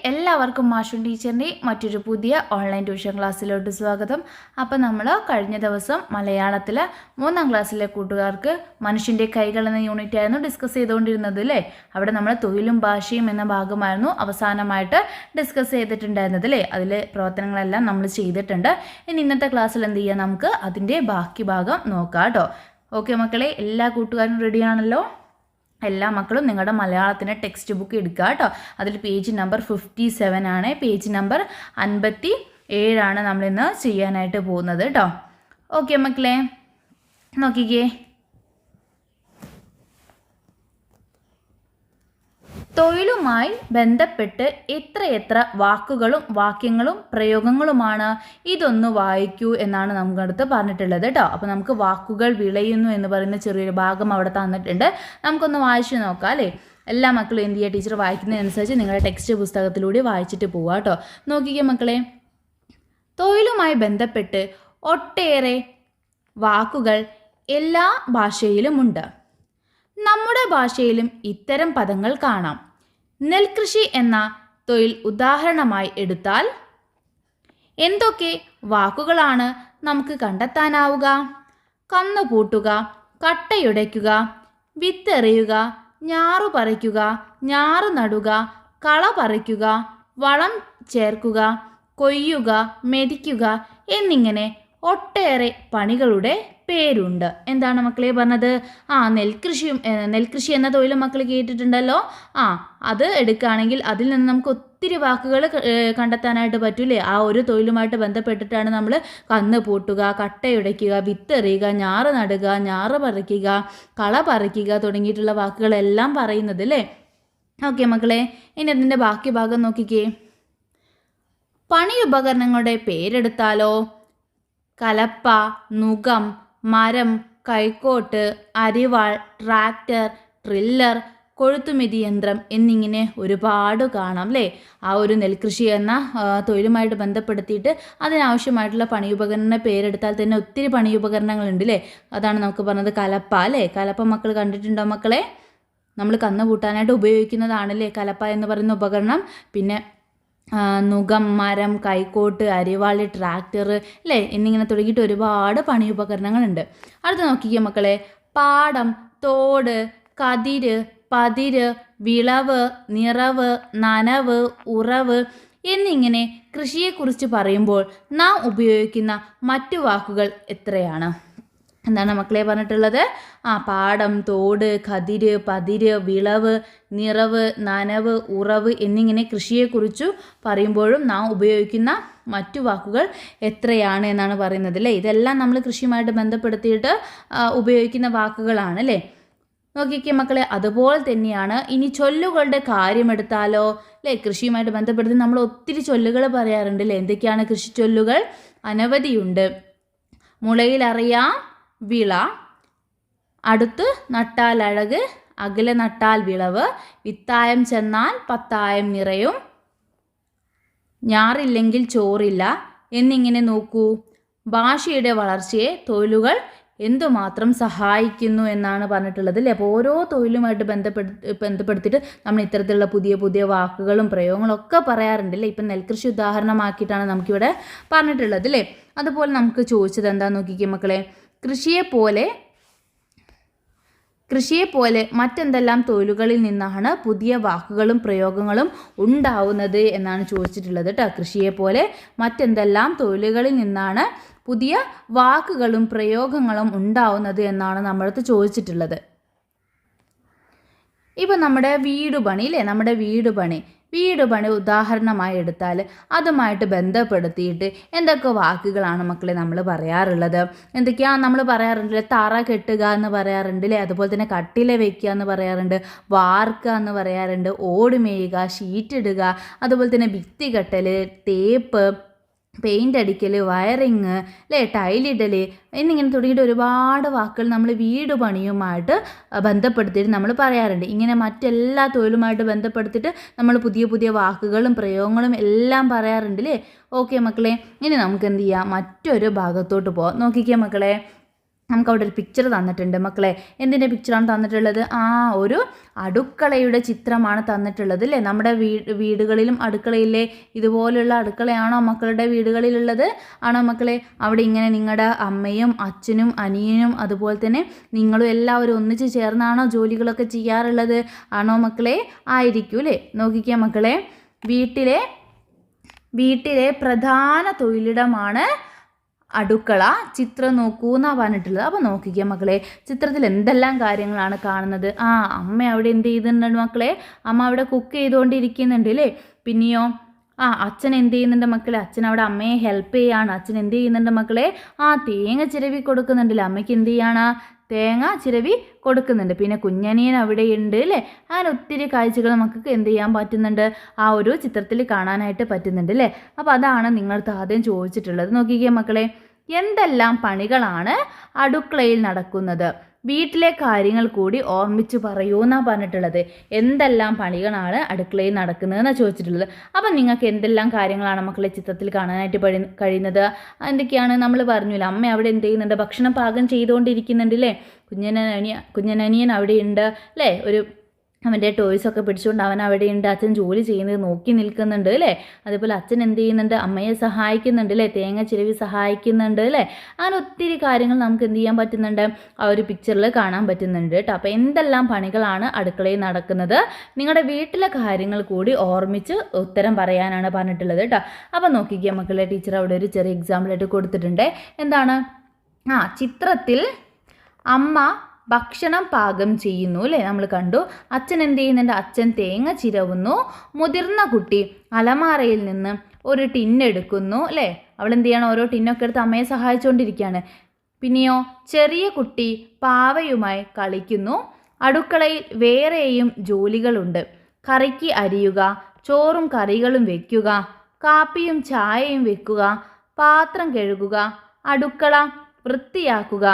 എല്ലാവർക്കും മാഷുൻ ടീച്ചറിൻ്റെ മറ്റൊരു പുതിയ ഓൺലൈൻ ട്യൂഷൻ ക്ലാസ്സിലോട്ട് സ്വാഗതം. അപ്പോൾ നമ്മൾ കഴിഞ്ഞ ദിവസം മലയാളത്തിലെ 3ാം ക്ലാസ്സിലെ കൂട്ടുകാർക്ക് മനുഷ്യൻ്റെ കൈകൾ എന്ന യൂണിറ്റ് ആയിരുന്നു ഡിസ്കസ് ചെയ്തുകൊണ്ടിരുന്നത് അല്ലേ. അവിടെ നമ്മൾ തൊഴിലും ഭാഷയും എന്ന ഭാഗമായിരുന്നു അവസാനമായിട്ട് ഡിസ്കസ് ചെയ്തിട്ടുണ്ടായിരുന്നത് അല്ലേ. അതിലെ പ്രവർത്തനങ്ങളെല്ലാം നമ്മൾ ചെയ്തിട്ടുണ്ട്. ഇനി ഇന്നത്തെ ക്ലാസ്സിൽ എന്ത് ചെയ്യാം, നമുക്ക് അതിൻ്റെ ബാക്കി ഭാഗം നോക്കാം കേട്ടോ. ഓക്കെ മക്കളെ, എല്ലാ കൂട്ടുകാരും റെഡിയാണല്ലോ? എല്ലാ മക്കളും നിങ്ങളുടെ മലയാളത്തിൻ്റെ ടെക്സ്റ്റ് ബുക്ക് എടുക്കുക കേട്ടോ. അതിൽ പേജ് നമ്പർ 57 ആണ്. പേജ് നമ്പർ 57 നമ്മളിന്ന് ചെയ്യാനായിട്ട് പോകുന്നത് കേട്ടോ. ഓക്കെ മക്കളെ, നോക്കിക്കേ. തൊഴിലുമായി ബന്ധപ്പെട്ട് എത്ര വാക്കുകളും വാക്യങ്ങളും പ്രയോഗങ്ങളുമാണ്, ഇതൊന്ന് വായിക്കൂ എന്നാണ് നമുക്കടുത്ത് പറഞ്ഞിട്ടുള്ളത് കേട്ടോ. അപ്പോൾ നമുക്ക് വാക്കുകൾ വിളയുന്നു എന്ന് പറയുന്ന ചെറിയൊരു ഭാഗം അവിടെ തന്നിട്ടുണ്ട്. നമുക്കൊന്ന് വായിച്ചു നോക്കാം അല്ലേ. എല്ലാ മക്കളും എന്ത് ചെയ്യുക, ടീച്ചർ വായിക്കുന്നതിനനുസരിച്ച് നിങ്ങളുടെ ടെക്സ്റ്റ് പുസ്തകത്തിലൂടെ വായിച്ചിട്ട് പോവുക കേട്ടോ. നോക്കിക്കേ മക്കളെ, തൊഴിലുമായി ബന്ധപ്പെട്ട് ഒട്ടേറെ വാക്കുകൾ എല്ലാ ഭാഷയിലുമുണ്ട്. നമ്മുടെ ഭാഷയിലും ഇത്തരം പദങ്ങൾ കാണാം. നെൽകൃഷി എന്ന തൊഴിൽ ഉദാഹരണമായി എടുത്താൽ എന്തൊക്കെ വാക്കുകളാണ് നമുക്ക് കണ്ടെത്താനാവുക? കന്നുപൂട്ടുക, കട്ടയുടയ്ക്കുക, വിത്തെറിയുക, ഞാറു പറിക്കുക, ഞാറ് നടുക, കള പറിക്കുക, വളം ചേർക്കുക, കൊയ്യുക, മെതിക്കുക എന്നിങ്ങനെ ഒട്ടേറെ പണികളുടെ പേരുണ്ട്. എന്താണ് മക്കളെ പറഞ്ഞത്? നെൽകൃഷി എന്ന തൊഴിൽ മക്കൾ കേട്ടിട്ടുണ്ടല്ലോ. അത് എടുക്കുകയാണെങ്കിൽ അതിൽ നിന്ന് നമുക്ക് ഒത്തിരി വാക്കുകൾ കണ്ടെത്താനായിട്ട് പറ്റൂലേ. ആ ഒരു തൊഴിലുമായിട്ട് ബന്ധപ്പെട്ടിട്ടാണ് നമ്മൾ കന്ന് പൂട്ടുക, കട്ടയുടയ്ക്കുക, വിത്തെറിയുക, ഞാറ് നടുക, ഞാറ് പറിക്കുക, കള പറിക്കുക തുടങ്ങിയിട്ടുള്ള വാക്കുകളെല്ലാം പറയുന്നത് അല്ലേ. ഓക്കെ മക്കളെ, ഇനി അതിൻ്റെ ബാക്കി ഭാഗം നോക്കിക്കേ. പണി ഉപകരണങ്ങളുടെ പേരെടുത്താലോ? കലപ്പ, നുകം, മരം, കൈക്കോട്ട്, അരിവാൾ, ട്രാക്ടർ, ട്രില്ലർ, കൊഴുത്തുമെതി യന്ത്രം എന്നിങ്ങനെ ഒരുപാട് കാണാം അല്ലേ. ആ ഒരു നെൽകൃഷി എന്ന തൊഴിലുമായിട്ട് ബന്ധപ്പെടുത്തിയിട്ട് അതിനാവശ്യമായിട്ടുള്ള പണിയുപകരണ പേരെടുത്താൽ തന്നെ ഒത്തിരി പണിയുപകരണങ്ങളുണ്ട് അല്ലേ. അതാണ് നമുക്ക് പറഞ്ഞത് കലപ്പ അല്ലേ. കലപ്പ മക്കൾ കണ്ടിട്ടുണ്ടോ മക്കളെ? നമ്മൾ കന്ന് കൂട്ടാനായിട്ട് ഉപയോഗിക്കുന്നതാണല്ലേ കലപ്പ എന്ന് പറയുന്ന ഉപകരണം. പിന്നെ നുകം, മരം, കൈക്കോട്ട്, അരിവാളി, ട്രാക്ടർ അല്ലേ എന്നിങ്ങനെ തുടങ്ങിയിട്ട് ഒരുപാട് പണിയുപകരണങ്ങളുണ്ട്. അടുത്ത് നോക്കിക്കുക മക്കളെ. പാടം, തോട്, കതിര്, പതിര്, വിളവ്, നിറവ്, നനവ്, ഉറവ് എന്നിങ്ങനെ കൃഷിയെക്കുറിച്ച് പറയുമ്പോൾ നാം ഉപയോഗിക്കുന്ന മറ്റു വാക്കുകൾ എത്രയാണ്? എന്താണ് മക്കളെ പറഞ്ഞിട്ടുള്ളത്? പാടം, തോട്, കതിര്, പതിര്, വിളവ്, നിറവ്, നനവ്, ഉറവ് എന്നിങ്ങനെ കൃഷിയെക്കുറിച്ച് പറയുമ്പോഴും നാം ഉപയോഗിക്കുന്ന മറ്റു വാക്കുകൾ എത്രയാണ് എന്നാണ് പറയുന്നത് അല്ലേ. ഇതെല്ലാം നമ്മൾ കൃഷിയുമായിട്ട് ബന്ധപ്പെടുത്തിയിട്ട് ഉപയോഗിക്കുന്ന വാക്കുകളാണ് അല്ലേ. നോക്കിക്കേ മക്കളെ, അതുപോലെ തന്നെയാണ് ഇനി ചൊല്ലുകളുടെ കാര്യമെടുത്താലോ അല്ലേ. കൃഷിയുമായിട്ട് ബന്ധപ്പെടുത്തി നമ്മൾ ഒത്തിരി ചൊല്ലുകൾ പറയാറുണ്ട് അല്ലേ. എന്തൊക്കെയാണ് കൃഷി ചൊല്ലുകൾ? അനവധിയുണ്ട്. മുളയിലറിയാം വിള, അടുത്ത് നട്ടാൽ അഴക്, അകലെ നട്ടാൽ വിളവ്, വിത്തായം ചെന്നാൽ പത്തായം നിറയും, ഞാറില്ലെങ്കിൽ ചോറില്ല എന്നിങ്ങനെ നോക്കൂ. ഭാഷയുടെ വളർച്ചയെ തൊഴിലുകൾ എന്തുമാത്രം സഹായിക്കുന്നു എന്നാണ് പറഞ്ഞിട്ടുള്ളത് അല്ലേ. അപ്പോൾ ഓരോ തൊഴിലുമായിട്ട് ബന്ധപ്പെടുത്തിയിട്ട് നമ്മൾ ഇത്തരത്തിലുള്ള പുതിയ പുതിയ വാക്കുകളും പ്രയോഗങ്ങളും ഒക്കെ പറയാറുണ്ട് അല്ലേ. ഇപ്പം നെൽകൃഷി ഉദാഹരണമാക്കിയിട്ടാണ് നമുക്കിവിടെ പറഞ്ഞിട്ടുള്ളത് അല്ലേ. അതുപോലെ നമുക്ക് ചോദിച്ചത് എന്താണെന്ന് നോക്കിക്കേ മക്കളെ. കൃഷിയെപ്പോലെ മറ്റെന്തെല്ലാം തൊഴിലുകളിൽ നിന്നാണ് പുതിയ വാക്കുകളും പ്രയോഗങ്ങളും ഉണ്ടാവുന്നത് എന്നാണ് ചോദിച്ചിട്ടുള്ളത് കേട്ടോ. കൃഷിയെപ്പോലെ മറ്റെന്തെല്ലാം തൊഴിലുകളിൽ നിന്നാണ് പുതിയ വാക്കുകളും പ്രയോഗങ്ങളും ഉണ്ടാവുന്നത് എന്നാണ് നമ്മളടുത്ത് ചോദിച്ചിട്ടുള്ളത്. ഇപ്പം നമ്മുടെ വീടുപണി അല്ലേ. നമ്മുടെ വീടുപണി ഉദാഹരണമായി എടുത്താൽ അതുമായിട്ട് ബന്ധപ്പെടുത്തിയിട്ട് എന്തൊക്കെ വാക്കുകളാണ് മക്കളെ നമ്മൾ പറയാറുള്ളത്? എന്തൊക്കെയാണ് നമ്മൾ പറയാറുണ്ടല്ലേ? തറ കെട്ടുക എന്ന് പറയാറുണ്ട് അല്ലേ. അതുപോലെ തന്നെ കട്ടില വയ്ക്കുക എന്ന് പറയാറുണ്ട്, വാർക്കുക എന്ന് പറയാറുണ്ട്, ഓട് മേയുക, ഷീറ്റിടുക, അതുപോലെ തന്നെ ഭിത്തി കെട്ടൽ, തേപ്പ്, പെയിൻ്റ് അടിക്കൽ, വയറിങ് അല്ലേ, ടൈലിടൽ എന്നിങ്ങനെ തുടങ്ങിയിട്ട് ഒരുപാട് വാക്കുകൾ നമ്മൾ വീട് പണിയുമായിട്ട് ബന്ധപ്പെടുത്തിയിട്ട് നമ്മൾ പറയാറുണ്ട്. ഇങ്ങനെ മറ്റെല്ലാ തൊഴിലുമായിട്ട് ബന്ധപ്പെടുത്തിയിട്ട് നമ്മൾ പുതിയ പുതിയ വാക്കുകളും പ്രയോഗങ്ങളും എല്ലാം പറയാറുണ്ട് അല്ലേ. ഓക്കെ മക്കളെ, ഇനി നമുക്ക് എന്ത് ചെയ്യാം, മറ്റൊരു ഭാഗത്തോട്ട് പോകാം. നോക്കിക്കേ മക്കളെ. നമുക്കവിടെ ഒരു പിക്ചർ തന്നിട്ടുണ്ട് മക്കളെ. എന്തിൻ്റെ പിക്ചറാണ് തന്നിട്ടുള്ളത്? ഒരു അടുക്കളയുടെ ചിത്രമാണ് തന്നിട്ടുള്ളത് അല്ലേ. നമ്മുടെ വീടുകളിലും അടുക്കളയില്ലേ, ഇതുപോലുള്ള അടുക്കളയാണോ മക്കളുടെ വീടുകളിലുള്ളത്? ആണോ മക്കളെ? അവിടെ ഇങ്ങനെ നിങ്ങളുടെ അമ്മയും അച്ഛനും അനിയനും അതുപോലെ തന്നെ നിങ്ങളും എല്ലാവരും ഒന്നിച്ച് ചേർന്നാണോ ജോലികളൊക്കെ ചെയ്യാറുള്ളത്? ആണോ മക്കളെ? ആയിരിക്കും അല്ലേ. നോക്കിക്കുക മക്കളെ, വീട്ടിലെ പ്രധാന തൊഴിലിടമാണ് അടുക്കള. ചിത്രം നോക്കൂ എന്നാണ് പറഞ്ഞിട്ടുള്ളത്. അപ്പോൾ നോക്കിക്കുക മക്കളെ, ചിത്രത്തിൽ എന്തെല്ലാം കാര്യങ്ങളാണ് കാണുന്നത്? അമ്മ അവിടെ എന്ത് ചെയ്യുന്നുണ്ട് മക്കളെ? അമ്മ അവിടെ കുക്ക് ചെയ്തുകൊണ്ടിരിക്കുന്നുണ്ട് അല്ലേ. പിന്നെയോ അച്ഛൻ എന്ത് ചെയ്യുന്നുണ്ട് മക്കളെ? അച്ഛൻ അവിടെ അമ്മയെ ഹെൽപ്പ് ചെയ്യാണ്. അച്ഛൻ എന്ത് ചെയ്യുന്നുണ്ട് മക്കളെ? തേങ്ങ ചിരവി കൊടുക്കുന്നുണ്ടല്ലേ. അമ്മയ്ക്ക് എന്ത് ചെയ്യാണ്? തേങ്ങ ചിരവി കൊടുക്കുന്നുണ്ട്. പിന്നെ കുഞ്ഞനിയൻ അവിടെ ഉണ്ട് അല്ലേ. അങ്ങനെ ഒത്തിരി കാഴ്ചകൾ നമുക്ക് എന്ത് ചെയ്യാൻ പറ്റുന്നുണ്ട്? ആ ഒരു ചിത്രത്തിൽ കാണാനായിട്ട് പറ്റുന്നുണ്ട് അല്ലേ. അപ്പോൾ അതാണ് നിങ്ങൾക്ക് ആദ്യം ചോദിച്ചിട്ടുള്ളത്. നോക്കിക്കേ മക്കളെ, എന്തെല്ലാം പണികളാണ് അടുക്കളയിൽ നടക്കുന്നത്? വീട്ടിലെ കാര്യങ്ങൾ കൂടി ഓർമ്മിച്ച് പറയൂ എന്നാണ് പറഞ്ഞിട്ടുള്ളത്. എന്തെല്ലാം പണികളാണ് അടുക്കളയിൽ നടക്കുന്നതെന്നാണ് ചോദിച്ചിട്ടുള്ളത്. അപ്പം നിങ്ങൾക്ക് എന്തെല്ലാം കാര്യങ്ങളാണ് മക്കളെ ചിത്രത്തിൽ കാണാനായിട്ട് കഴിയുന്നത്? എന്തൊക്കെയാണ്? നമ്മൾ പറഞ്ഞില്ല, അമ്മ അവിടെ എന്ത് ചെയ്യുന്നുണ്ട്? ഭക്ഷണം പാകം ചെയ്തുകൊണ്ടിരിക്കുന്നുണ്ട് അല്ലേ. കുഞ്ഞനനിയൻ അവിടെ ഉണ്ട് അല്ലേ. അവൻ്റെ ടോയ്സൊക്കെ പിടിച്ചുകൊണ്ട് അവൻ അവിടെയുണ്ട്. അച്ഛൻ ജോലി ചെയ്യുന്നത് നോക്കി നിൽക്കുന്നുണ്ട് അല്ലേ. അതുപോലെ അച്ഛൻ എന്ത് ചെയ്യുന്നുണ്ട്? അമ്മയെ സഹായിക്കുന്നുണ്ട് അല്ലേ. തേങ്ങ ചിരവി സഹായിക്കുന്നുണ്ട് അല്ലേ. അങ്ങനെ ഒത്തിരി കാര്യങ്ങൾ നമുക്ക് എന്ത് ചെയ്യാൻ പറ്റുന്നുണ്ട്? ആ ഒരു പിക്ചറിൽ കാണാൻ പറ്റുന്നുണ്ട് കേട്ടോ. അപ്പോൾ എന്തെല്ലാം പണികളാണ് അടുക്കളയിൽ നടക്കുന്നത്? നിങ്ങളുടെ വീട്ടിലെ കാര്യങ്ങൾ കൂടി ഓർമ്മിച്ച് ഉത്തരം പറയാനാണ് പറഞ്ഞിട്ടുള്ളത് കേട്ടോ. അപ്പോൾ നോക്കിക്കുക മക്കളെ, ടീച്ചർ അവിടെ ഒരു ചെറിയ എക്സാമ്പിളായിട്ട് കൊടുത്തിട്ടുണ്ട്. എന്താണ്? ചിത്രത്തിൽ അമ്മ ഭക്ഷണം പാകം ചെയ്യുന്നു അല്ലേ. നമ്മൾ കണ്ടു. അച്ഛൻ എന്ത് ചെയ്യുന്നുണ്ട്? അച്ഛൻ തേങ്ങ ചിരവുന്നു. മുതിർന്ന കുട്ടി അലമാരയിൽ നിന്ന് ഒരു ടിന്നെടുക്കുന്നു അല്ലേ. അവൾ എന്ത് ചെയ്യണം? ഓരോ ടിന്നൊക്കെ എടുത്ത് അമ്മയെ സഹായിച്ചുകൊണ്ടിരിക്കുകയാണ്. പിന്നെയോ ചെറിയ കുട്ടി പാവയുമായി കളിക്കുന്നു. അടുക്കളയിൽ വേറെയും ജോലികളുണ്ട്. കറിക്ക് അരിയുക, ചോറും കറികളും വെക്കുക, കാപ്പിയും ചായയും വെക്കുക, പാത്രം കഴുകുക, അടുക്കള വൃത്തിയാക്കുക,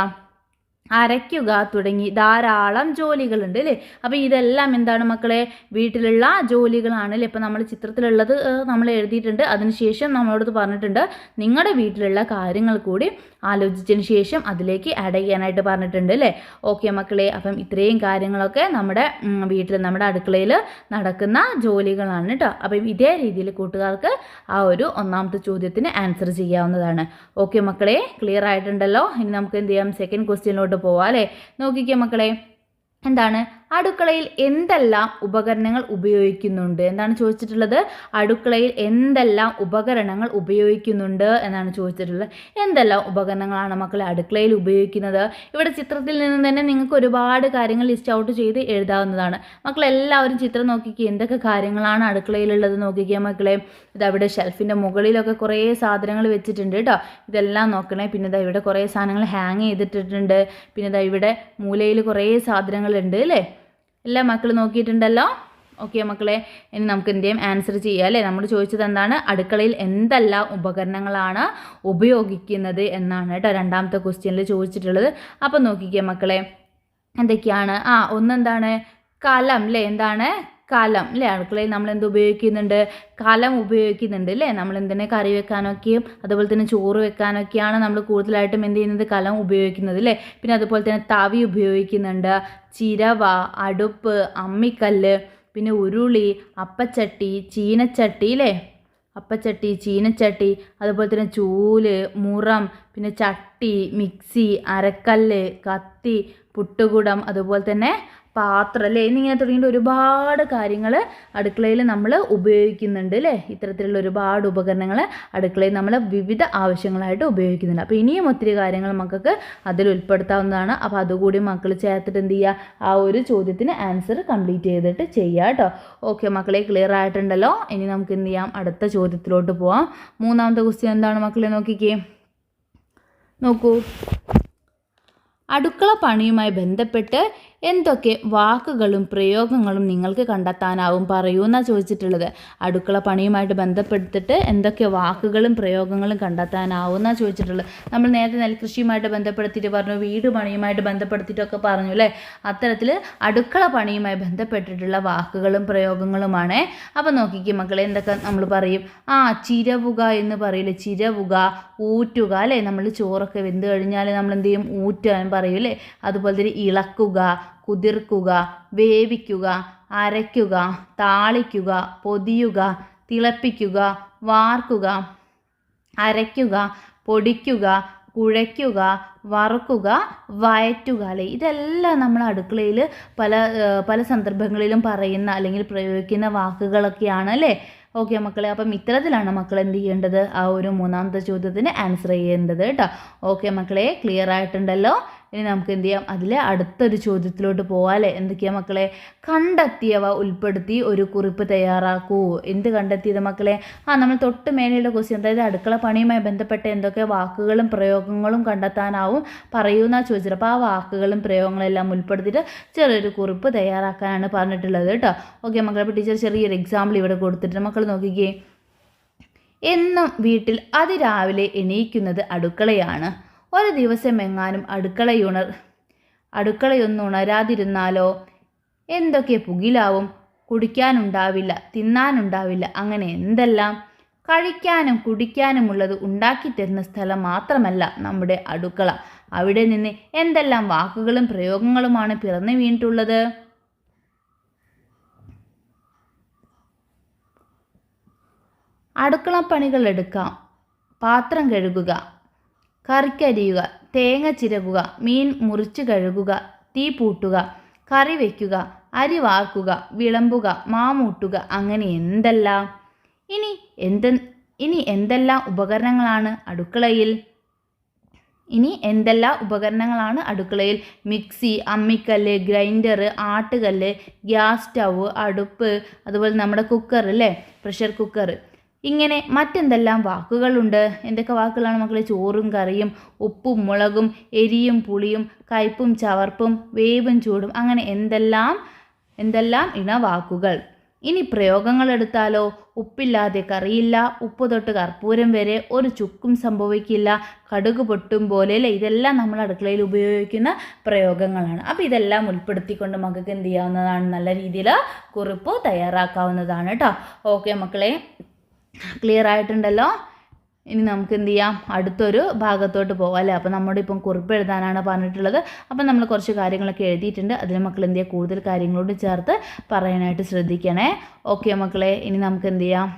അരയ്ക്കുക തുടങ്ങി ധാരാളം ജോലികളുണ്ട് അല്ലേ. അപ്പോൾ ഇതെല്ലാം എന്താണ് മക്കളെ? വീട്ടിലുള്ള ജോലികളാണ് അല്ലേ. ഇപ്പോൾ നമ്മൾ ചിത്രത്തിലുള്ളത് നമ്മൾ എഴുതിയിട്ടുണ്ട്. അതിനുശേഷം നമ്മളോട് പറഞ്ഞിട്ടുണ്ട് നിങ്ങളുടെ വീട്ടിലുള്ള കാര്യങ്ങൾ കൂടി ആലോചിച്ചതിന് ശേഷം അതിലേക്ക് ആഡ് ചെയ്യാനായിട്ട് പറഞ്ഞിട്ടുണ്ട് അല്ലേ. ഓക്കെ മക്കളെ, അപ്പം ഇത്രയും കാര്യങ്ങളൊക്കെ നമ്മുടെ വീട്ടിൽ നമ്മുടെ അടുക്കളയിൽ നടക്കുന്ന ജോലികളാണ് കേട്ടോ. അപ്പം ഇതേ രീതിയിൽ കൂട്ടുകാർക്ക് ആ ഒരു ഒന്നാമത്തെ ചോദ്യത്തിന് ആൻസർ ചെയ്യാവുന്നതാണ്. ഓക്കെ മക്കളെ, ക്ലിയർ ആയിട്ടുണ്ടല്ലോ. ഇനി നമുക്ക് എന്ത് ചെയ്യാം? സെക്കൻഡ് ക്വസ്റ്റ്യനിലോട്ട് പോവാം അല്ലേ. നോക്കിക്കേ മക്കളെ, എന്താണ്? അടുക്കളയിൽ എന്തെല്ലാം ഉപകരണങ്ങൾ ഉപയോഗിക്കുന്നുണ്ട് എന്താണ് ചോദിച്ചിട്ടുള്ളത്? അടുക്കളയിൽ എന്തെല്ലാം ഉപകരണങ്ങൾ ഉപയോഗിക്കുന്നുണ്ട് എന്നാണ് ചോദിച്ചിട്ടുള്ളത്. എന്തെല്ലാം ഉപകരണങ്ങളാണ് മക്കളെ അടുക്കളയിൽ ഉപയോഗിക്കുന്നത്? ഇവിടെ ചിത്രത്തിൽ നിന്ന് തന്നെ നിങ്ങൾക്ക് ഒരുപാട് കാര്യങ്ങൾ ലിസ്റ്റ് ഔട്ട് ചെയ്ത് എഴുതാവുന്നതാണ്. മക്കളെല്ലാവരും ചിത്രം നോക്കിക്കുക, എന്തൊക്കെ കാര്യങ്ങളാണ് അടുക്കളയിലുള്ളത് നോക്കിക്കുക മക്കളെ. ഇതവിടെ ഷെൽഫിൻ്റെ മുകളിലൊക്കെ കുറേ സാധനങ്ങൾ വെച്ചിട്ടുണ്ട് കേട്ടോ. ഇതെല്ലാം നോക്കണേ. പിന്നെ ഇതാ ഇവിടെ കുറേ സാധനങ്ങൾ ഹാങ് ചെയ്തിട്ടിട്ടുണ്ട്. പിന്നെ ഇതാ ഇവിടെ മൂലയിൽ കുറേ സാധനങ്ങളുണ്ട് അല്ലേ. എല്ലാ മക്കളും നോക്കിയിട്ടുണ്ടല്ലോ. ഓക്കെ മക്കളെ, ഇനി നമുക്ക് എന്ത് ചെയ്യും? ആൻസർ ചെയ്യാം അല്ലേ. നമ്മൾ ചോദിച്ചത് എന്താണ്? അടുക്കളയിൽ എന്തെല്ലാം ഉപകരണങ്ങളാണ് ഉപയോഗിക്കുന്നത് എന്നാണ് കേട്ടോ രണ്ടാമത്തെ ക്വസ്റ്റ്യനിൽ ചോദിച്ചിട്ടുള്ളത്. അപ്പം നോക്കിക്കുക മക്കളെ, എന്തൊക്കെയാണ്? ഒന്നെന്താണ്? കലം അല്ലേ. എന്താണ്? കലം അല്ലേ. അടുക്കളയിൽ നമ്മൾ എന്ത് ഉപയോഗിക്കുന്നുണ്ട്? കലം ഉപയോഗിക്കുന്നുണ്ട് അല്ലേ. നമ്മൾ എന്തിനെ കറി വെക്കാനൊക്കെയും അതുപോലെ തന്നെ ചോറ് വെക്കാനൊക്കെയാണ് നമ്മൾ കൂടുതലായിട്ടും എന്ത് ചെയ്യുന്നത്? കലം ഉപയോഗിക്കുന്നത് അല്ലേ. പിന്നെ അതുപോലെ തന്നെ തവി ഉപയോഗിക്കുന്നുണ്ട്, ചിരവ, അടുപ്പ്, അമ്മിക്കല്ല്, പിന്നെ ഉരുളി, അപ്പച്ചട്ടി, ചീനച്ചട്ടി അല്ലേ. അപ്പച്ചട്ടി, ചീനച്ചട്ടി, അതുപോലെ തന്നെ ചൂല്, മുറം, പിന്നെ ചട്ടി, മിക്സി, അരക്കല്ല്, കത്തി, പുട്ടുകുടം, അതുപോലെ തന്നെ പാത്രം അല്ലേ. എന്നിങ്ങനെ തുടങ്ങിയിട്ട് ഒരുപാട് കാര്യങ്ങൾ അടുക്കളയിൽ നമ്മൾ ഉപയോഗിക്കുന്നുണ്ട് അല്ലേ. ഇത്തരത്തിലുള്ള ഒരുപാട് ഉപകരണങ്ങൾ അടുക്കളയിൽ നമ്മൾ വിവിധ ആവശ്യങ്ങളായിട്ട് ഉപയോഗിക്കുന്നുണ്ട്. അപ്പോൾ ഇനിയും ഒത്തിരി കാര്യങ്ങൾ മക്കൾക്ക് അതിൽ ഉൾപ്പെടുത്താവുന്നതാണ്. അപ്പോൾ അതുകൂടി മക്കൾ ചേർത്തിട്ട് എന്ത് ചെയ്യുക? ആ ഒരു ചോദ്യത്തിന് ആൻസർ കംപ്ലീറ്റ് ചെയ്തിട്ട് ചെയ്യുക കേട്ടോ. ഓക്കെ മക്കളെ, ക്ലിയർ ആയിട്ടുണ്ടല്ലോ. ഇനി നമുക്ക് എന്ത് ചെയ്യാം? അടുത്ത ചോദ്യത്തിലോട്ട് പോവാം. മൂന്നാമത്തെ ക്വസ്റ്റ്യൻ എന്താണ് മക്കളെ? നോക്കൂ. അടുക്കള പണിയുമായി ബന്ധപ്പെട്ട് എന്തൊക്കെ വാക്കുകളും പ്രയോഗങ്ങളും നിങ്ങൾക്ക് കണ്ടെത്താനാവും പറയൂ എന്നാണ് ചോദിച്ചിട്ടുള്ളത്. അടുക്കള പണിയുമായിട്ട് ബന്ധപ്പെടുത്തിട്ട് എന്തൊക്കെ വാക്കുകളും പ്രയോഗങ്ങളും കണ്ടെത്താനാവും എന്നാണ് ചോദിച്ചിട്ടുള്ളത്. നമ്മൾ നേരത്തെ നെൽകൃഷിയുമായിട്ട് ബന്ധപ്പെടുത്തിയിട്ട് പറഞ്ഞു, വീട് പണിയുമായിട്ട് ബന്ധപ്പെടുത്തിയിട്ടൊക്കെ പറഞ്ഞു അല്ലേ. അത്തരത്തിൽ അടുക്കള പണിയുമായി ബന്ധപ്പെട്ടിട്ടുള്ള വാക്കുകളും പ്രയോഗങ്ങളുമാണ്. അപ്പം നോക്കിക്കേ മക്കളെ, എന്തൊക്കെ നമ്മൾ പറയും. ചിരവുക എന്ന് പറയില്ലേ, ചിരവുക, ഊറ്റുക അല്ലേ. നമ്മൾ ചോറൊക്കെ വെന്ത് കഴിഞ്ഞാൽ നമ്മൾ എന്ത് ചെയ്യും, ഊറ്റാൻ പറയും അല്ലേ. അതുപോലെ തന്നെ ഇളക്കുക, കുതിർക്കുക, വേവിക്കുക, അരയ്ക്കുക, താളിക്കുക, പൊതിയുക, തിളപ്പിക്കുക, വാർക്കുക, അരയ്ക്കുക, പൊടിക്കുക, കുഴയ്ക്കുക, വറുക്കുക, വയറ്റുക അല്ലേ. ഇതെല്ലാം നമ്മൾ അടുക്കളയിൽ പല സന്ദർഭങ്ങളിലും പറയുന്ന അല്ലെങ്കിൽ പ്രയോഗിക്കുന്ന വാക്കുകളൊക്കെയാണ് അല്ലേ. ഓക്കെ മക്കളെ, അപ്പം ഇത്തരത്തിലാണ് മക്കൾ എന്ത് ചെയ്യേണ്ടത്, ആ ഒരു മൂന്നാമത്തെ ചോദ്യത്തിന് ആൻസർ ചെയ്യേണ്ടത് കേട്ടോ. ഓക്കെ മക്കളെ, ക്ലിയർ ആയിട്ടുണ്ടല്ലോ. ഇനി നമുക്ക് എന്ത് ചെയ്യാം, അതിലെ അടുത്തൊരു ചോദ്യത്തിലോട്ട് പോവാല്ലേ. എന്തൊക്കെയാണ് മക്കളെ, കണ്ടെത്തിയവ ഉൾപ്പെടുത്തി ഒരു കുറിപ്പ് തയ്യാറാക്കൂ. എന്ത് കണ്ടെത്തിയത് മക്കളെ? നമ്മൾ തൊട്ട് മേലെയുള്ള ക്വസ്റ്റ്യൻ, അതായത് അടുക്കള പണിയുമായി ബന്ധപ്പെട്ട എന്തൊക്കെ വാക്കുകളും പ്രയോഗങ്ങളും കണ്ടെത്താനാവും പറയുമെന്നാ ചോദിച്ചത്. അപ്പോൾ ആ വാക്കുകളും പ്രയോഗങ്ങളെല്ലാം ഉൾപ്പെടുത്തിയിട്ട് ചെറിയൊരു കുറിപ്പ് തയ്യാറാക്കാനാണ് പറഞ്ഞിട്ടുള്ളത് കേട്ടോ. ഓക്കെ മക്കളെ, അപ്പോൾ ടീച്ചർ ചെറിയൊരു എക്സാമ്പിൾ ഇവിടെ കൊടുത്തിട്ട് മക്കൾ നോക്കിക്കേ. എന്നും വീട്ടിൽ അതിരാവിലെ എണീക്കുന്നത് അടുക്കളയാണ്. ഒരു ദിവസം എങ്ങാനും അടുക്കളയൊന്നും ഉണരാതിരുന്നാലോ? എന്തൊക്കെ പുകിലാവും. കുടിക്കാനുണ്ടാവില്ല, തിന്നാനുണ്ടാവില്ല, അങ്ങനെ എന്തെല്ലാം. കഴിക്കാനും കുടിക്കാനുമുള്ളത് ഉണ്ടാക്കിത്തരുന്ന സ്ഥലം മാത്രമല്ല നമ്മുടെ അടുക്കള. അവിടെ നിന്ന് എന്തെല്ലാം വാക്കുകളും പ്രയോഗങ്ങളുമാണ് പിറന്നു വീണിട്ടുള്ളത്. അടുക്കള പണികൾ എടുക്കാം. പാത്രം കഴുകുക, കറിക്കരിയുക, തേങ്ങ ചിരകുക, മീൻ മുറിച്ച് കഴുകുക, തീ പൂട്ടുക, കറി വയ്ക്കുക, അരി വാർക്കുക, വിളമ്പുക, മാമൂട്ടുക, അങ്ങനെ എന്തെല്ലാം. ഇനി എന്തെല്ലാം ഉപകരണങ്ങളാണ് അടുക്കളയിൽ? മിക്സി, അമ്മിക്കല്ല്, ഗ്രൈൻഡർ, ആട്ടുകല്ല്, ഗ്യാസ് സ്റ്റവ്, അടുപ്പ്, അതുപോലെ നമ്മുടെ കുക്കർ അല്ലേ, പ്രഷർ കുക്കർ. ഇങ്ങനെ മറ്റെന്തെല്ലാം വാക്കുകളുണ്ട്? എന്തൊക്കെ വാക്കുകളാണ് മക്കളെ? ചോറും കറിയും, ഉപ്പും മുളകും, എരിയും പുളിയും, കയ്പും ചവർപ്പും, വേവും ചൂടും, അങ്ങനെ എന്തെല്ലാം ഇണവാക്കുകൾ. ഇനി പ്രയോഗങ്ങൾ എടുത്താലോ? ഉപ്പില്ലാതെ കറിയില്ല, ഉപ്പ് തൊട്ട് കർപ്പൂരം വരെ, ഒരു ചുക്കും സംഭവിക്കില്ല, കടുക് പൊട്ടും പോലെ അല്ലേ. ഇതെല്ലാം നമ്മൾ അടുക്കളയിൽ ഉപയോഗിക്കുന്ന പ്രയോഗങ്ങളാണ്. അപ്പോൾ ഇതെല്ലാം ഉൾപ്പെടുത്തിക്കൊണ്ട് മക്കൾക്ക് എന്ത് ചെയ്യാവുന്നതാണ്, നല്ല രീതിയിൽ കുറിപ്പ് തയ്യാറാക്കാവുന്നതാണ് കേട്ടോ. ഓക്കെ മക്കളെ, ക്ലിയർ ആയിട്ടുണ്ടല്ലോ. ഇനി നമുക്ക് എന്ത് ചെയ്യാം, അടുത്തൊരു ഭാഗത്തോട്ട് പോകാം അല്ലേ. അപ്പോൾ നമ്മുടെ ഇപ്പം കുറിപ്പ് എഴുതാനാണ് പറഞ്ഞിട്ടുള്ളത്. അപ്പം നമ്മൾ കുറച്ച് കാര്യങ്ങളൊക്കെ എഴുതിയിട്ടുണ്ട്. അതിൽ മക്കൾ എന്ത് ചെയ്യുക, കൂടുതൽ കാര്യങ്ങളോട് ചേർത്ത് പറയാനായിട്ട് ശ്രദ്ധിക്കണേ. ഓക്കെ മക്കളെ, ഇനി നമുക്ക് എന്ത് ചെയ്യാം,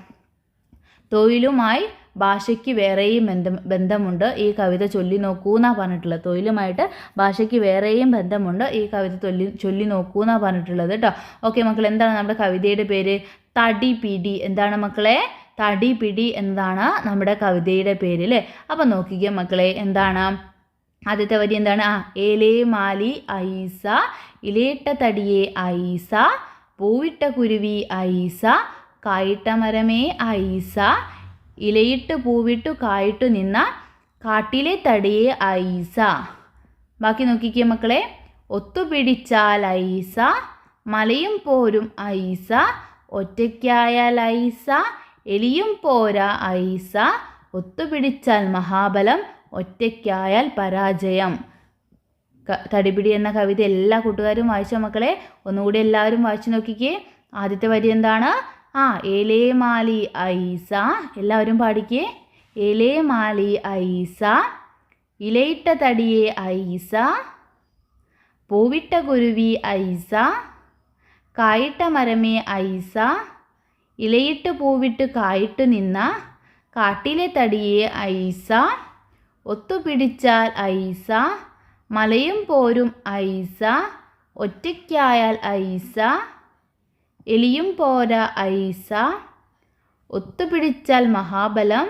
തൊഴിലുമായി ഭാഷയ്ക്ക് വേറെയും ബന്ധമുണ്ട്, ഈ കവിത ചൊല്ലി നോക്കൂ എന്നാണ് പറഞ്ഞിട്ടുള്ളത്. തൊഴിലുമായിട്ട് ഭാഷയ്ക്ക് വേറെയും ബന്ധമുണ്ട്, ഈ കവിത ചൊല്ലി നോക്കൂ എന്നാണ് പറഞ്ഞിട്ടുള്ളത് കേട്ടോ. ഓക്കെ മക്കൾ, എന്താണ് നമ്മുടെ കവിതയുടെ പേര്? തടിപിടി. എന്താണ് മക്കളെ? തടിപിടി എന്നതാണ് നമ്മുടെ കവിതയുടെ പേര് അല്ലേ. അപ്പം നോക്കിക്കുക മക്കളെ, എന്താണ് ആദ്യത്തെ വരി? എന്താണ്? ഏലേ മാലി ഐസ, ഇലയിട്ട തടിയെ ഐസ, പൂവിട്ട കുരുവി ഐസ, കായിട്ട മരമേ ഐസ, ഇലയിട്ട് പൂവിട്ടു കായിട്ടു നിന്ന കാട്ടിലെ തടിയെ ഐസ. ബാക്കി നോക്കിക്കുക മക്കളെ. ഒത്തുപിടിച്ചാൽ ഐസ, മലയും പോരും ഐസ, ഒറ്റയ്ക്കായാൽ ഐസ, എലിയും പോരാ ഐസ, ഒത്തുപിടിച്ചാൽ മഹാബലം, ഒറ്റയ്ക്കായാൽ പരാജയം. തടിപിടി എന്ന കവിത എല്ലാ കൂട്ടുകാരും വായിച്ച മക്കളെ, ഒന്നുകൂടി എല്ലാവരും വായിച്ചു നോക്കിക്കേ. ആദ്യത്തെ വരി എന്താണ്? ഏലേ മാലി ഐസ. എല്ലാവരും പാടിക്കേ. ഏലേ മാലി ഐസ, ഇലയിട്ട തടിയെ ഐസ, പൂവിട്ട കുരുവി ഐസ, കായിട്ട മരമേ ഐസ, ഇലയിട്ട് പൂവിട്ട് കായിട്ടു നിന്ന കാട്ടിലെ തടിയെ ഐസ, ഒത്തുപിടിച്ചാൽ ഐസ, മലയും പോരും ഐസ, ഒറ്റയ്ക്കായാൽ ഐസ, എലിയും പോരാ ഐസ, ഒത്തുപിടിച്ചാൽ മഹാബലം,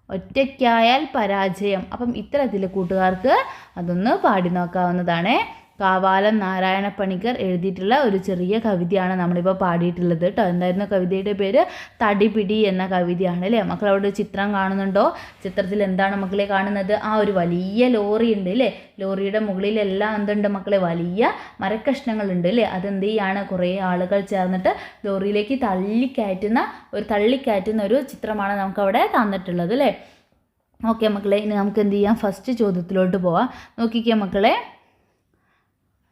ഒറ്റയ്ക്കായാൽ പരാജയം. അപ്പം ഇത്തരത്തിൽ കൂട്ടുകാർക്ക് അതൊന്ന് പാടി നോക്കാവുന്നതാണ്. കാവാലം നാരായണ പണിക്കർ എഴുതിയിട്ടുള്ള ഒരു ചെറിയ കവിതയാണ് നമ്മളിപ്പോൾ പാടിയിട്ടുള്ളത് കേട്ടോ. എന്തായിരുന്നു കവിതയുടെ പേര്? തടിപിടി എന്ന കവിതയാണ് അല്ലേ. മക്കൾ അവിടെ ചിത്രം കാണുന്നുണ്ടോ? ചിത്രത്തിൽ എന്താണ് മക്കളെ കാണുന്നത്? ആ ഒരു വലിയ ലോറി ഉണ്ട് അല്ലേ. ലോറിയുടെ മുകളിലെല്ലാം എന്തുണ്ട് മക്കളെ? വലിയ മരക്കഷ്ണങ്ങളുണ്ട് അല്ലേ. അതെന്ത് ചെയ്യാണ്? കുറേ ആളുകൾ ചേർന്നിട്ട് ലോറിയിലേക്ക് തള്ളിക്കയറ്റുന്ന ഒരു ചിത്രമാണ് നമുക്കവിടെ തന്നിട്ടുള്ളത് അല്ലേ. ഓക്കെ മക്കളെ, ഇനി നമുക്ക് എന്ത് ചെയ്യാം? ഫസ്റ്റ് ചോദ്യത്തിലോട്ട് പോവാം. നോക്കിക്കേ മക്കളെ,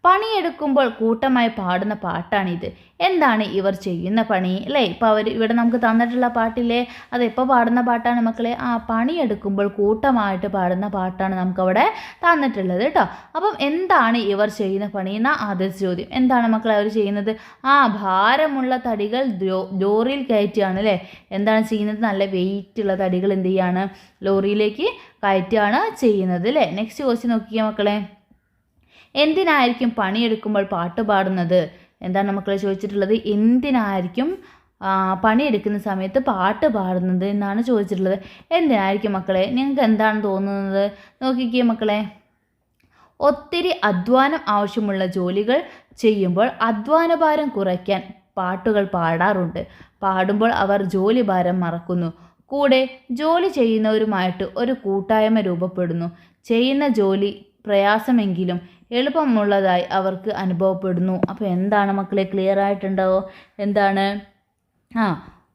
പണിയെടുക്കുമ്പോൾ കൂട്ടമായി പാടുന്ന പാട്ടാണിത്. എന്താണ് ഇവർ ചെയ്യുന്ന പണി അല്ലേ? ഇപ്പോൾ ഇവിടെ നമുക്ക് തന്നിട്ടുള്ള പാട്ടില്ലേ, അത് എപ്പോൾ പാടുന്ന പാട്ടാണ് മക്കളെ? പണിയെടുക്കുമ്പോൾ കൂട്ടമായിട്ട് പാടുന്ന പാട്ടാണ് നമുക്കവിടെ തന്നിട്ടുള്ളത് കേട്ടോ. അപ്പം എന്താണ് ഇവർ ചെയ്യുന്ന പണി എന്നാ ആദ്യത്തെ ചോദ്യം. എന്താണ് മക്കളെ അവർ ചെയ്യുന്നത്? ഭാരമുള്ള തടികൾ ലോറിയിൽ കയറ്റുകയാണ് അല്ലേ. എന്താണ് ചെയ്യുന്നത്? നല്ല വെയിറ്റുള്ള തടികൾ എന്ത് ചെയ്യാണ്? ലോറിയിലേക്ക് കയറ്റുകയാണ് ചെയ്യുന്നത് അല്ലേ. നെക്സ്റ്റ് ക്വസ്റ്റ്യൻ നോക്കിയാൽ മക്കളെ, എന്തിനായിരിക്കും പണിയെടുക്കുമ്പോൾ പാട്ട് പാടുന്നത്? എന്താണ് മക്കളെ ചോദിച്ചിട്ടുള്ളത്? എന്തിനായിരിക്കും പണിയെടുക്കുന്ന സമയത്ത് പാട്ട് പാടുന്നത് എന്നാണ് ചോദിച്ചിട്ടുള്ളത്. എന്തിനായിരിക്കും മക്കളെ? നിങ്ങൾക്ക് എന്താണ് തോന്നുന്നത്? നോക്കിക്കേ മക്കളെ, ഒത്തിരി അധ്വാനം ആവശ്യമുള്ള ജോലികൾ ചെയ്യുമ്പോൾ അധ്വാനഭാരം കുറയ്ക്കാൻ പാട്ടുകൾ പാടാറുണ്ട്. പാടുമ്പോൾ അവർ ജോലി ഭാരം മറക്കുന്നു. കൂടെ ജോലി ചെയ്യുന്നവരുമായിട്ട് ഒരു കൂട്ടായ്മ രൂപപ്പെടുന്നു. ചെയ്യുന്ന ജോലി പ്രയാസമെങ്കിലും എളുപ്പമുള്ളതായി അവർക്ക് അനുഭവപ്പെടുന്നു. അപ്പോൾ എന്താണ് മക്കളെ? ക്ലിയർ ആയിട്ടുണ്ടാവോ? എന്താണ്?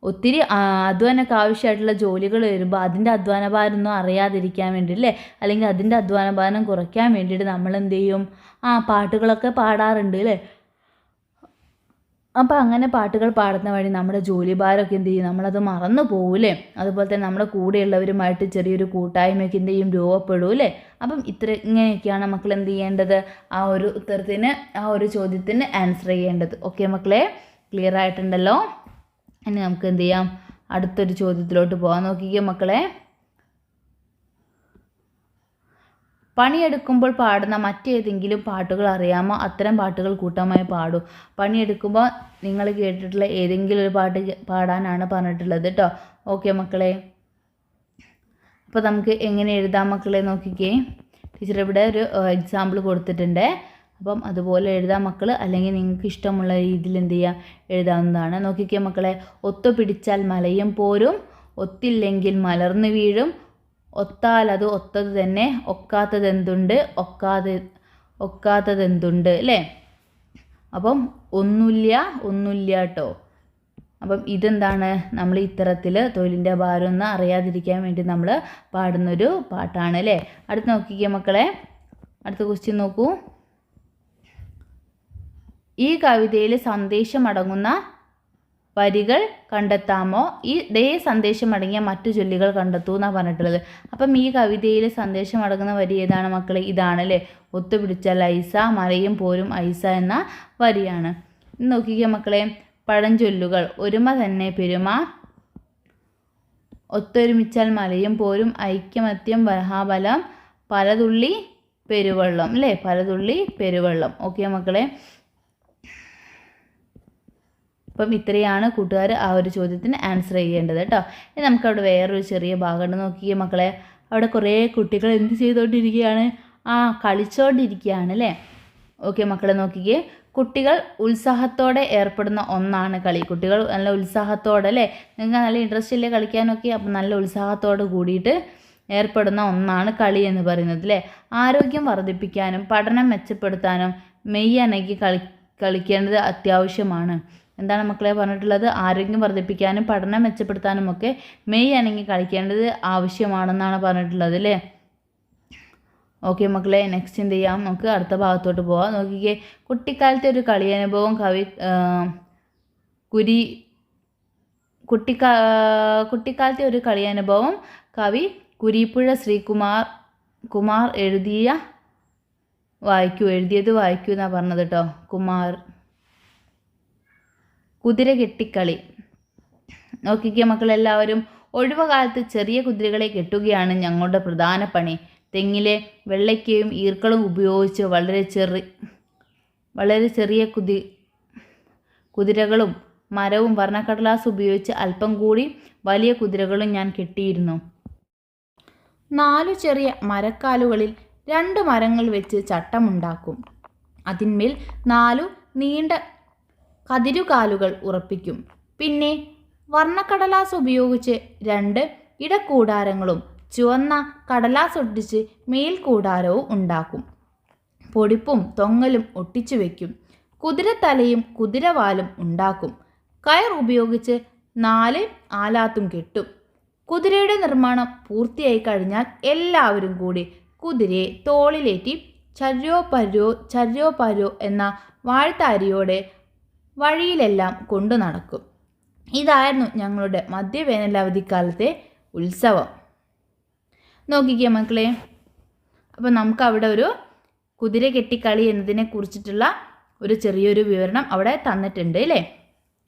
ഒത്തിരി അധ്വാനമൊക്കെ ആവശ്യമായിട്ടുള്ള ജോലികൾ വരുമ്പോൾ അതിൻ്റെ അധ്വാനഭാരമൊന്നും അറിയാതിരിക്കാൻ വേണ്ടി അല്ലേ, അല്ലെങ്കിൽ അതിൻ്റെ അധ്വാനഭാരം കുറയ്ക്കാൻ വേണ്ടിയിട്ട് നമ്മൾ എന്ത് ചെയ്യും? പാട്ടുകളൊക്കെ പാടാറുണ്ട് അല്ലേ. അപ്പോൾ അങ്ങനെ പാട്ടുകൾ പാടുന്ന വഴി നമ്മുടെ ജോലിഭാരമൊക്കെ എന്ത് ചെയ്യും? നമ്മളത് മറന്നു പോകൂലേ. അതുപോലെ തന്നെ നമ്മുടെ കൂടെയുള്ളവരുമായിട്ട് ചെറിയൊരു കൂട്ടായ്മയൊക്കെ എന്ത് ചെയ്യും? രൂപപ്പെടൂ അല്ലേ. അപ്പം ഇങ്ങനെയൊക്കെയാണ് മക്കൾ എന്ത് ചെയ്യേണ്ടത്? ആ ഒരു ചോദ്യത്തിന് ആൻസർ ചെയ്യേണ്ടത്. ഓക്കെ മക്കളെ, ക്ലിയർ ആയിട്ടുണ്ടല്ലോ. ഇനി നമുക്ക് എന്ത് ചെയ്യാം? അടുത്തൊരു ചോദ്യത്തിലോട്ട് പോകാൻ. നോക്കിക്കേ മക്കളെ, പണിയെടുക്കുമ്പോൾ പാടുന്ന മറ്റേതെങ്കിലും പാട്ടുകൾ അറിയാമോ? അത്തരം പാട്ടുകൾ കൂട്ടമായി പാടൂ. പണിയെടുക്കുമ്പോൾ നിങ്ങൾ കേട്ടിട്ടുള്ള ഏതെങ്കിലും ഒരു പാട്ട് പാടാനാണ് പറഞ്ഞിട്ടുള്ളത് കേട്ടോ. ഓക്കെ മക്കളെ, അപ്പോൾ നമുക്ക് എങ്ങനെ എഴുതാം മക്കളെ? നോക്കിക്കേ, ടീച്ചർ ഇവിടെ ഒരു എക്സാമ്പിൾ കൊടുത്തിട്ടുണ്ട്. അപ്പം അതുപോലെ എഴുതാം മക്കൾ, അല്ലെങ്കിൽ നിങ്ങൾക്ക് ഇഷ്ടമുള്ള രീതിയിൽ എന്ത് ചെയ്യുക? എഴുതാവുന്നതാണ്. നോക്കിക്കേ മക്കളെ, ഒത്തുപിടിച്ചാൽ മലയും പോരും, ഒത്തില്ലെങ്കിൽ മലർന്നു വീഴും, ഒത്താൽ അത് ഒത്തത് തന്നെ, ഒക്കാത്തതെന്തുണ്ട്, ഒക്കാത്തതെന്തുണ്ട് അല്ലേ. അപ്പം ഒന്നുമില്ല കേട്ടോ. അപ്പം ഇതെന്താണ്? നമ്മൾ ഇത്തരത്തിൽ തൊഴിലിൻ്റെ ഭാരം ഒന്ന് അറിയാതിരിക്കാൻ വേണ്ടി നമ്മൾ പാടുന്നൊരു പാട്ടാണ് അല്ലേ. അടുത്ത് നോക്കിക്കേ മക്കളെ, അടുത്ത ക്വസ്റ്റ്യൻ നോക്കൂ. ഈ കവിതയിൽ സന്ദേശമടങ്ങുന്ന വരികൾ കണ്ടെത്താമോ? ഇതേ സന്ദേശം അടങ്ങിയ മറ്റു ചൊല്ലുകൾ കണ്ടെത്തൂ എന്നാണ് പറഞ്ഞിട്ടുള്ളത്. അപ്പം ഈ കവിതയിൽ സന്ദേശം അടങ്ങുന്ന വരി ഏതാണ് മക്കളെ? ഇതാണല്ലേ, ഒത്തുപിടിച്ചാൽ ഐസ, മലയും പോരും ഐസ എന്ന വരിയാണ്. നോക്കിക്കേ മക്കളെ, പഴഞ്ചൊല്ലുകൾ ഒരുമ തന്നെ പെരുമ, ഒത്തൊരുമിച്ചാൽ മലയും പോരും, ഐക്യമത്യം മഹാബലം, പലതുള്ളി പെരുവെള്ളം അല്ലേ, പലതുള്ളി പെരുവെള്ളം. ഓക്കെ മക്കളെ, അപ്പം ഇത്രയാണ് കൂട്ടുകാർ ആ ഒരു ചോദ്യത്തിന് ആൻസർ ചെയ്യേണ്ടത് കേട്ടോ. ഇനി നമുക്കവിടെ വേറൊരു ചെറിയ ഭാഗമുണ്ട്. നോക്കിയേ മക്കളെ, അവിടെ കുറേ കുട്ടികൾ എന്ത് ചെയ്തുകൊണ്ടിരിക്കുകയാണ്? കളിച്ചുകൊണ്ടിരിക്കുകയാണ് അല്ലേ. ഓക്കെ മക്കളെ, നോക്കിക്കേ, കുട്ടികൾ ഉത്സാഹത്തോടെ ഏർപ്പെടുന്ന ഒന്നാണ് കളി. കുട്ടികൾ നല്ല ഉത്സാഹത്തോടെ അല്ലേ, നിങ്ങൾക്ക് നല്ല ഇൻട്രസ്റ്റ് ഇല്ലേ കളിക്കാനൊക്കെ, അപ്പം നല്ല ഉത്സാഹത്തോട് കൂടിയിട്ട് ഏർപ്പെടുന്ന ഒന്നാണ് കളി എന്ന് പറയുന്നത് അല്ലേ. ആരോഗ്യം വർദ്ധിപ്പിക്കാനും പഠനം മെച്ചപ്പെടുത്താനും മെയ് അനങ്ങി കളിക്കേണ്ടത് അത്യാവശ്യമാണ്. എന്താണ് മക്കളെ പറഞ്ഞിട്ടുള്ളത്? ആരോഗ്യം വർദ്ധിപ്പിക്കാനും പഠനം മെച്ചപ്പെടുത്താനും ഒക്കെ മെയ് അനങ്ങി കളിക്കേണ്ടത് ആവശ്യമാണെന്നാണ് പറഞ്ഞിട്ടുള്ളത് അല്ലേ. ഓക്കെ മക്കളെ, നെക്സ്റ്റ് എന്ത് ചെയ്യാം? നമുക്ക് അടുത്ത ഭാഗത്തോട്ട് പോവാം. നോക്കിക്കേ, കുട്ടിക്കാലത്തെ ഒരു കളിയനുഭവം കുട്ടിക്കാലത്തെ ഒരു കളിയനുഭവം കവി കുരീപ്പുഴ ശ്രീകുമാർ എഴുതിയത് വായിക്കൂ എന്നാണ് പറഞ്ഞത് കേട്ടോ. കുതിര കെട്ടിക്കളി. നോക്കിക്കേ മക്കളെല്ലാവരും, ഒഴിവുകാലത്ത് ചെറിയ കുതിരകളെ കെട്ടുകയാണ് ഞങ്ങളുടെ പ്രധാന പണി. തെങ്ങിലെ വെള്ളയ്ക്കയും ഈർക്കളും ഉപയോഗിച്ച് വളരെ ചെറിയ കുതിരകളും മരവും വർണ്ണക്കടലാസ് ഉപയോഗിച്ച് അല്പം കൂടി വലിയ കുതിരകളും ഞാൻ കെട്ടിയിരുന്നു. 4 ചെറിയ മരക്കാലുകളിൽ 2 മരങ്ങൾ വെച്ച് ചട്ടമുണ്ടാക്കും. അതിന്മേൽ 4 നീണ്ട കതിരുകാലുകൾ ഉറപ്പിക്കും. പിന്നെ വർണ്ണക്കടലാസ് ഉപയോഗിച്ച് 2 ഇടക്കൂടാരങ്ങളും ചുവന്ന കടലാസ് ഒട്ടിച്ച് മേൽക്കൂടാരവും ഉണ്ടാക്കും. പൊടിപ്പും തൊങ്ങലും ഒട്ടിച്ചു വയ്ക്കും. കുതിരത്തലയും കുതിരവാലും ഉണ്ടാക്കും. കയർ ഉപയോഗിച്ച് 4 ആലാത്തും കെട്ടും. കുതിരയുടെ നിർമ്മാണം പൂർത്തിയായി കഴിഞ്ഞാൽ എല്ലാവരും കൂടി കുതിരയെ തോളിലേറ്റി ചര്യോ പരോ എന്ന വാഴ്ത്താരിയോടെ വഴിയിലെല്ലാം കൊണ്ടു നടക്കും. ഇതായിരുന്നു ഞങ്ങളുടെ മധ്യവേനലവധിക്കാലത്തെ ഉത്സവം. നോക്കിക്കേ മക്കളെ, അപ്പോൾ നമുക്ക് അവിടെ ഒരു കുതിര കെട്ടിക്കളി എന്നതിനെ കുറിച്ചിട്ടുള്ള ഒരു ചെറിയൊരു വിവരണം അവിടെ തന്നിട്ടുണ്ട് അല്ലേ.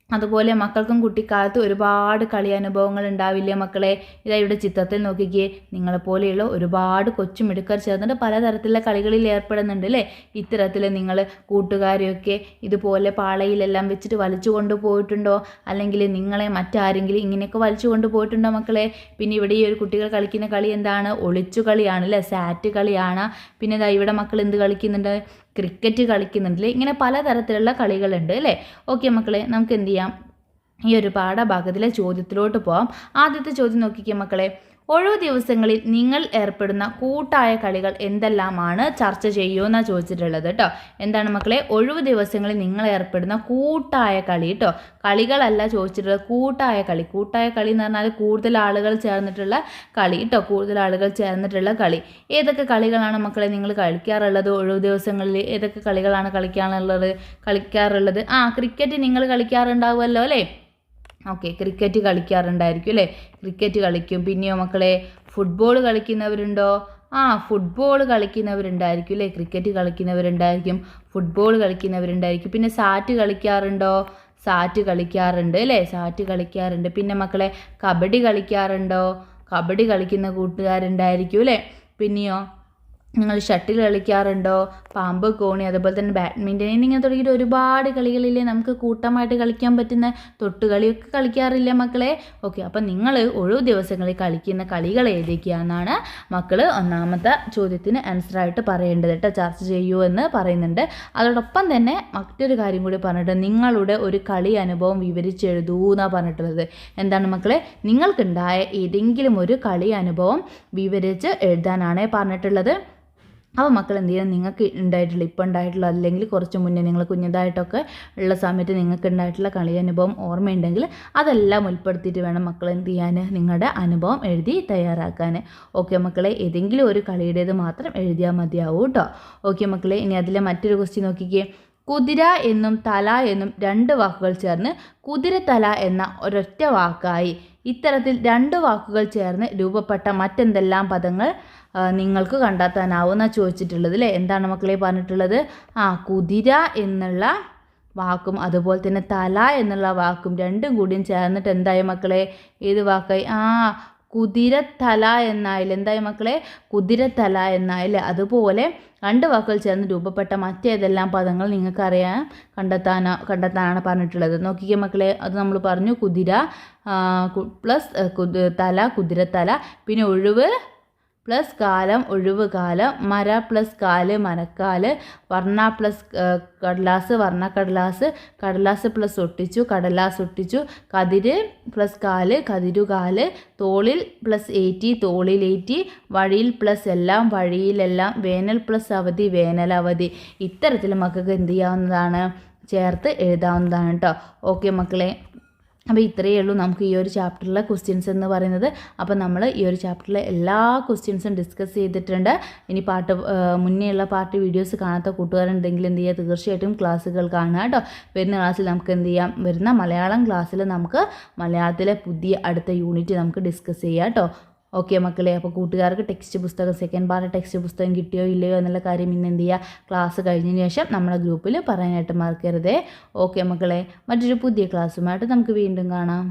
അതുപോലെ മക്കൾക്കും കുട്ടിക്കാലത്ത് ഒരുപാട് കളി അനുഭവങ്ങൾ ഉണ്ടാവില്ലേ മക്കളെ? ഇതാ ഇവിടെ ചിത്രത്തിൽ നോക്കിക്കേ, നിങ്ങളെപ്പോലെയുള്ള ഒരുപാട് കൊച്ചുമിടുക്കർ ചേർന്നിട്ട് പലതരത്തിലുള്ള കളികളിൽ ഏർപ്പെടുന്നുണ്ട് അല്ലേ. ഇത്തരത്തിൽ നിങ്ങൾ കൂട്ടുകാരെയൊക്കെ ഇതുപോലെ പാളയിലെല്ലാം വെച്ചിട്ട് വലിച്ചു കൊണ്ടുപോയിട്ടുണ്ടോ? അല്ലെങ്കിൽ നിങ്ങളെ മറ്റാരെങ്കിലും ഇങ്ങനെയൊക്കെ വലിച്ചു കൊണ്ടുപോയിട്ടുണ്ടോ മക്കളെ? പിന്നെ ഇവിടെ ഈ ഒരു കുട്ടികൾ കളിക്കുന്ന കളി എന്താണ്? ഒളിച്ചു കളിയാണ് അല്ലേ, സാറ്റ് കളിയാണ്. പിന്നെ ഇതാ ഇവിടെ മക്കൾ എന്ത് കളിക്കുന്നുണ്ട്? ക്രിക്കറ്റ് കളിക്കുന്നുണ്ടല്ലേ. ഇങ്ങനെ പലതരത്തിലുള്ള കളികളുണ്ട് അല്ലേ. ഓക്കെ മക്കളെ, നമുക്ക് എന്ത് ചെയ്യാം, ഈ ഒരു പാഠഭാഗത്തിലെ ചോദ്യത്തിലോട്ട് പോകാം. ആദ്യത്തെ ചോദ്യം നോക്കിക്കേ മക്കളെ, ഒഴിവു ദിവസങ്ങളിൽ നിങ്ങൾ ഏർപ്പെടുന്ന കൂട്ടായ കളികൾ എന്തെല്ലാമാണ്? ചർച്ച ചെയ്യുമെന്നാണ് ചോദിച്ചിട്ടുള്ളത് കേട്ടോ. എന്താണ് മക്കളെ? ഒഴിവു ദിവസങ്ങളിൽ നിങ്ങൾ ഏർപ്പെടുന്ന കൂട്ടായ കളി കേട്ടോ. കളികളല്ല ചോദിച്ചിട്ടുള്ളത്, കൂട്ടായ കളി. കൂട്ടായ കളി എന്ന് പറഞ്ഞാൽ കൂടുതൽ ആളുകൾ ചേർന്നിട്ടുള്ള കളി കേട്ടോ. കൂടുതൽ ആളുകൾ ചേർന്നിട്ടുള്ള കളി. ഏതൊക്കെ കളികളാണ് മക്കളെ നിങ്ങൾ കളിക്കാറുള്ളത്? ഒഴിവു ദിവസങ്ങളിൽ ഏതൊക്കെ കളികളാണ് കളിക്കാറുള്ളത്? ക്രിക്കറ്റ് നിങ്ങൾ കളിക്കാറുണ്ടാവുമല്ലോ അല്ലേ. ഓക്കെ, ക്രിക്കറ്റ് കളിക്കാറുണ്ടായിരിക്കും അല്ലേ. ക്രിക്കറ്റ് കളിക്കും. പിന്നെയോ മക്കളെ, ഫുട്ബോൾ കളിക്കുന്നവരുണ്ടോ? ഫുട്ബോൾ കളിക്കുന്നവരുണ്ടായിരിക്കും അല്ലേ. ക്രിക്കറ്റ് കളിക്കുന്നവരുണ്ടായിരിക്കും, ഫുട്ബോൾ കളിക്കുന്നവരുണ്ടായിരിക്കും. പിന്നെ സാറ്റ് കളിക്കാറുണ്ടോ? സാറ്റ് കളിക്കാറുണ്ട് അല്ലേ. സാറ്റ് കളിക്കാറുണ്ട്. പിന്നെ മക്കളെ, കബഡി കളിക്കാറുണ്ടോ? കബഡി കളിക്കുന്ന കൂട്ടുകാരുണ്ടായിരിക്കും അല്ലേ. പിന്നെയോ നിങ്ങൾ ഷട്ടിൽ കളിക്കാറുണ്ടോ? പാമ്പ് കോണി, അതുപോലെ തന്നെ ബാഡ്മിൻ്റൺ, ഇങ്ങനെ തുടങ്ങിയിട്ട് ഒരുപാട് കളികളില്ലേ നമുക്ക് കൂട്ടമായിട്ട് കളിക്കാൻ പറ്റുന്ന. തൊട്ടുകളിയൊക്കെ കളിക്കാറില്ല മക്കളെ. ഓക്കെ, അപ്പം നിങ്ങൾ ഒഴിവു ദിവസങ്ങളിൽ കളിക്കുന്ന കളികൾ ഏതൊക്കെയാണെന്നാണ് മക്കൾ ഒന്നാമത്തെ ചോദ്യത്തിന് ആൻസറായിട്ട് പറയേണ്ടത് കേട്ടോ. ചർച്ച ചെയ്യൂ എന്ന് പറയുന്നുണ്ട്. അതോടൊപ്പം തന്നെ മറ്റൊരു കാര്യം കൂടി പറഞ്ഞിട്ട്, നിങ്ങളുടെ ഒരു കളി അനുഭവം വിവരിച്ചെഴുതൂ എന്നാണ് പറഞ്ഞിട്ടുള്ളത്. എന്താണ് മക്കളെ? നിങ്ങൾക്കുണ്ടായ ഏതെങ്കിലും ഒരു കളി അനുഭവം വിവരിച്ച് എഴുതാനാണ് പറഞ്ഞിട്ടുള്ളത്. അപ്പോൾ മക്കൾ എന്ത് ചെയ്യുക, നിങ്ങൾക്ക് ഉണ്ടായിട്ടുള്ള, ഇപ്പോൾ ഉണ്ടായിട്ടുള്ള, അല്ലെങ്കിൽ കുറച്ച് മുന്നേ നിങ്ങൾ കുഞ്ഞതായിട്ടൊക്കെ ഉള്ള സമയത്ത് നിങ്ങൾക്ക് ഉണ്ടായിട്ടുള്ള കളി അനുഭവം ഓർമ്മയുണ്ടെങ്കിൽ അതെല്ലാം ഉൾപ്പെടുത്തിയിട്ട് വേണം മക്കൾ എന്ത് ചെയ്യാൻ, നിങ്ങളുടെ അനുഭവം എഴുതി തയ്യാറാക്കാൻ. ഓക്കെ മക്കളെ, ഏതെങ്കിലും ഒരു കളിയുടേത് മാത്രം എഴുതിയാൽ മതിയാവും കേട്ടോ. ഓക്കെ മക്കളെ, ഇനി അതിലെ മറ്റൊരു ക്വസ്റ്റ്യൻ നോക്കിക്കേ. കുതിര എന്നും തല എന്നും 2 വാക്കുകൾ ചേർന്ന് കുതിരത്തല എന്ന ഒരൊറ്റ വാക്കായി. ഇത്തരത്തിൽ 2 വാക്കുകൾ ചേർന്ന് രൂപപ്പെട്ട മറ്റെന്തെല്ലാം പദങ്ങൾ നിങ്ങൾക്ക് കണ്ടെത്താനാവുന്ന ചോദിച്ചിട്ടുള്ളത് അല്ലേ. എന്താണ് മക്കളെ പറഞ്ഞിട്ടുള്ളത്? കുതിര എന്നുള്ള വാക്കും അതുപോലെ തന്നെ തല എന്നുള്ള വാക്കും രണ്ടും കൂടിയും ചേർന്നിട്ട് എന്തായി മക്കളെ? ഏത് വാക്കായി? കുതിരത്തല എന്നായില്ല. എന്തായി മക്കളെ? കുതിരത്തല എന്നായില്ല. അതുപോലെ 2 വാക്കുകൾ ചേർന്ന് രൂപപ്പെട്ട മറ്റേതെല്ലാം പദങ്ങൾ നിങ്ങൾക്കറിയാൻ കണ്ടെത്താനാണ് പറഞ്ഞിട്ടുള്ളത്. നോക്കിക്കേ മക്കളെ, അത് നമ്മൾ പറഞ്ഞു. കുതിര പ്ലസ് തല, കുതിരത്തല. പിന്നെ ഒഴിവ് പ്ലസ് കാലം, ഒഴിവ് കാലം. മര പ്ലസ് കാല്, മരക്കാല്. വർണ്ണ പ്ലസ് കടലാസ്, വർണ്ണക്കടലാസ്. കടലാസ് പ്ലസ് ഒട്ടിച്ചു, കടലാസ് ഒട്ടിച്ചു. കതിര് പ്ലസ് കാല്, കതിരുകാല്. തോളിൽ പ്ലസ് ഏറ്റി, തോളിലേറ്റി. വഴിയിൽ പ്ലസ് എല്ലാം, വഴിയിലെല്ലാം. വേനൽ പ്ലസ് അവധി, വേനലവധി. ഇത്തരത്തിൽ മക്കൾക്ക് എന്ത് ചെയ്യാവുന്നതാണ്? ചേർത്ത് എഴുതാവുന്നതാണ് കേട്ടോ. ഓക്കെ മക്കളെ, അപ്പോൾ ഇത്രയേ ഉള്ളൂ നമുക്ക് ഈ ഒരു ചാപ്റ്ററിലെ ക്വസ്റ്റ്യൻസ് എന്ന് പറയുന്നത്. അപ്പോൾ നമ്മൾ ഈ ഒരു ചാപ്റ്ററിലെ എല്ലാ ക്വസ്റ്റ്യൻസും ഡിസ്കസ് ചെയ്തിട്ടുണ്ട്. ഇനി മുന്നേയുള്ള പാർട്ട് വീഡിയോസ് കാണാത്ത കൂട്ടുകാരുണ്ടെങ്കിൽ എന്ത് ചെയ്യുക, തീർച്ചയായിട്ടും ക്ലാസ്സുകൾ കാണുക കേട്ടോ. വരുന്ന ക്ലാസ്സിൽ നമുക്ക് എന്ത് ചെയ്യാം, വരുന്ന മലയാളം ക്ലാസ്സിൽ നമുക്ക് മലയാളത്തിലെ പുതിയ അടുത്ത യൂണിറ്റ് നമുക്ക് ഡിസ്കസ് ചെയ്യാം കേട്ടോ. ഓക്കെ മക്കളെ, അപ്പോൾ കൂട്ടുകാർക്ക് ടെക്സ്റ്റ് പുസ്തകം, സെക്കൻഡ് പാർട്ട് ടെക്സ്റ്റ് പുസ്തകം കിട്ടിയോ ഇല്ലയോ എന്നുള്ള കാര്യം ഇന്ന് എന്ത് ചെയ്യുക, ക്ലാസ് കഴിഞ്ഞതിന് ശേഷം നമ്മുടെ ഗ്രൂപ്പിൽ പറയാനായിട്ട് മറക്കരുതേ. ഓക്കെ മക്കളെ, മറ്റൊരു പുതിയ ക്ലാസ്സുമായിട്ട് നമുക്ക് വീണ്ടും കാണാം.